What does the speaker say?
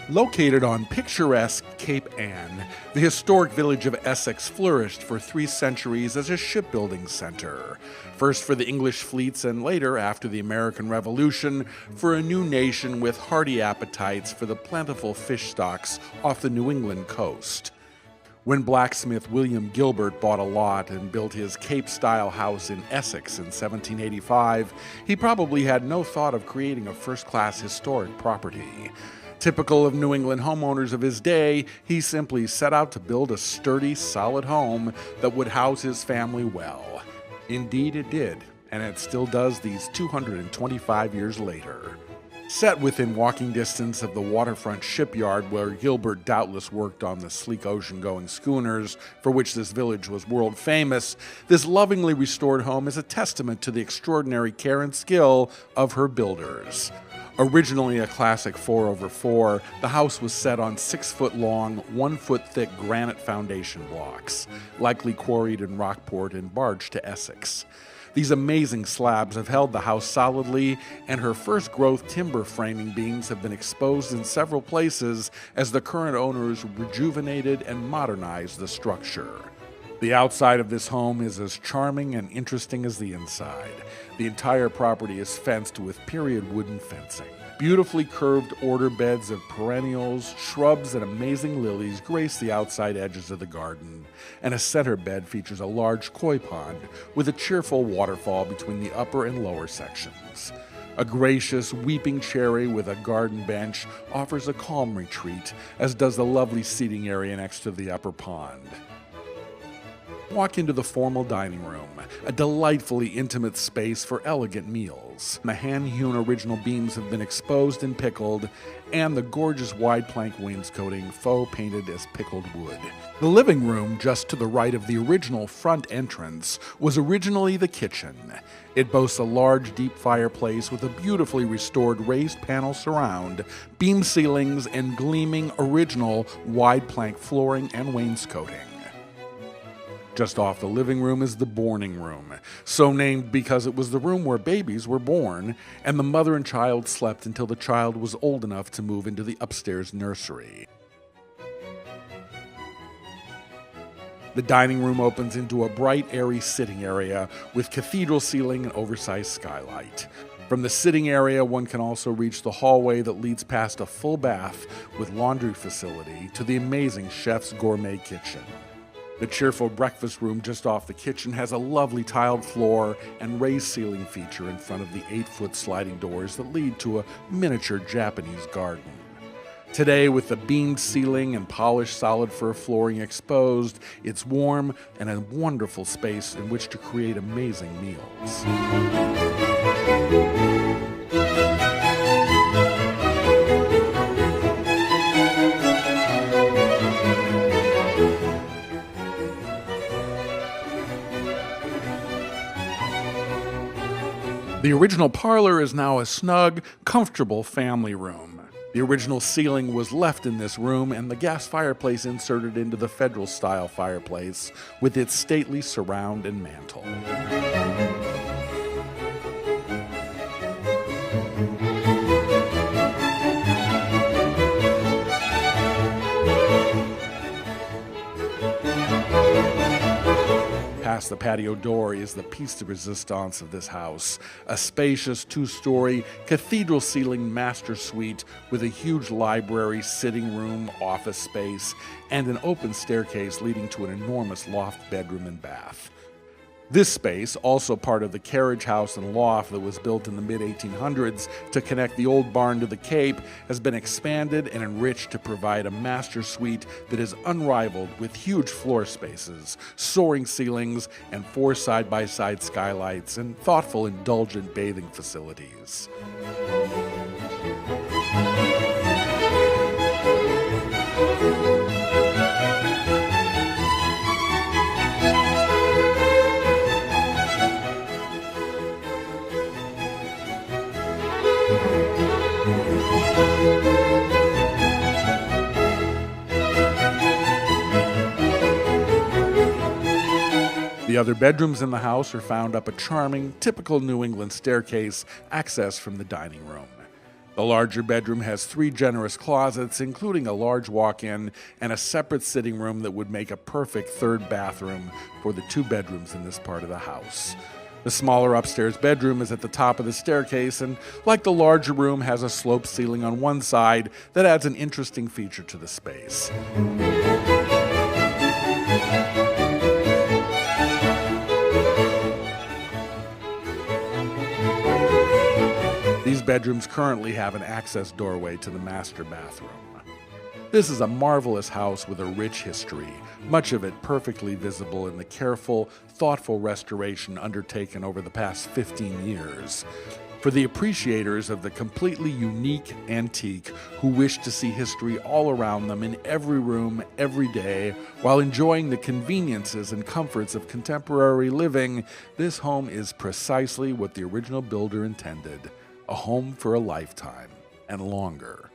Located on picturesque Cape Ann, the historic village of Essex flourished for 3 centuries as a shipbuilding center. First for the English fleets and later, after the American Revolution, for a new nation with hearty appetites for the plentiful fish stocks off the New England coast. When blacksmith William Gilbert bought a lot and built his Cape-style house in Essex in 1785, he probably had no thought of creating a first-class historic property. Typical of New England homeowners of his day, he simply set out to build a sturdy, solid home that would house his family well. Indeed it did, and it still does these 225 years later. Set within walking distance of the waterfront shipyard where Gilbert doubtless worked on the sleek ocean-going schooners for which this village was world famous, this lovingly restored home is a testament to the extraordinary care and skill of her builders. Originally a classic 4/4, the house was set on 6-foot-long, 1-foot-thick granite foundation blocks, likely quarried in Rockport and barged to Essex. These amazing slabs have held the house solidly, and her first-growth timber framing beams have been exposed in several places as the current owners rejuvenated and modernized the structure. The outside of this home is as charming and interesting as the inside. The entire property is fenced with period wooden fencing. Beautifully curved order beds of perennials, shrubs, and amazing lilies grace the outside edges of the garden, and a center bed features a large koi pond with a cheerful waterfall between the upper and lower sections. A gracious weeping cherry with a garden bench offers a calm retreat, as does the lovely seating area next to the upper pond. Walk into the formal dining room, a delightfully intimate space for elegant meals. The hand-hewn original beams have been exposed and pickled, and the gorgeous wide plank wainscoting faux painted as pickled wood. The living room, just to the right of the original front entrance, was originally the kitchen. It boasts a large, deep fireplace with a beautifully restored raised panel surround, beam ceilings, and gleaming original wide plank flooring and wainscoting. Just off the living room is the bourning room, so named because it was the room where babies were born, and the mother and child slept until the child was old enough to move into the upstairs nursery. The dining room opens into a bright, airy sitting area with cathedral ceiling and oversized skylight. From the sitting area, one can also reach the hallway that leads past a full bath with laundry facility to the amazing chef's gourmet kitchen. The cheerful breakfast room just off the kitchen has a lovely tiled floor and raised ceiling feature in front of the 8-foot sliding doors that lead to a miniature Japanese garden. Today, with the beamed ceiling and polished solid fur flooring exposed, it's warm and a wonderful space in which to create amazing meals. The original parlor is now a snug, comfortable family room. The original ceiling was left in this room and the gas fireplace inserted into the Federal-style fireplace with its stately surround and mantel. Past the patio door is the piece de resistance of this house, a spacious 2-story, cathedral-ceiling master suite with a huge library, sitting room, office space, and an open staircase leading to an enormous loft bedroom and bath. This space, also part of the carriage house and loft that was built in the mid-1800s to connect the old barn to the Cape, has been expanded and enriched to provide a master suite that is unrivaled with huge floor spaces, soaring ceilings, and 4 side-by-side skylights, and thoughtful, indulgent bathing facilities. The other bedrooms in the house are found up a charming, typical New England staircase accessed from the dining room. The larger bedroom has 3 generous closets, including a large walk-in and a separate sitting room that would make a perfect third bathroom for the 2 bedrooms in this part of the house. The smaller upstairs bedroom is at the top of the staircase and, like the larger room, has a sloped ceiling on one side that adds an interesting feature to the space. These bedrooms currently have an access doorway to the master bathroom. This is a marvelous house with a rich history, much of it perfectly visible in the careful, thoughtful restoration undertaken over the past 15 years. For the appreciators of the completely unique antique who wish to see history all around them in every room, every day, while enjoying the conveniences and comforts of contemporary living, this home is precisely what the original builder intended. A home for a lifetime and longer.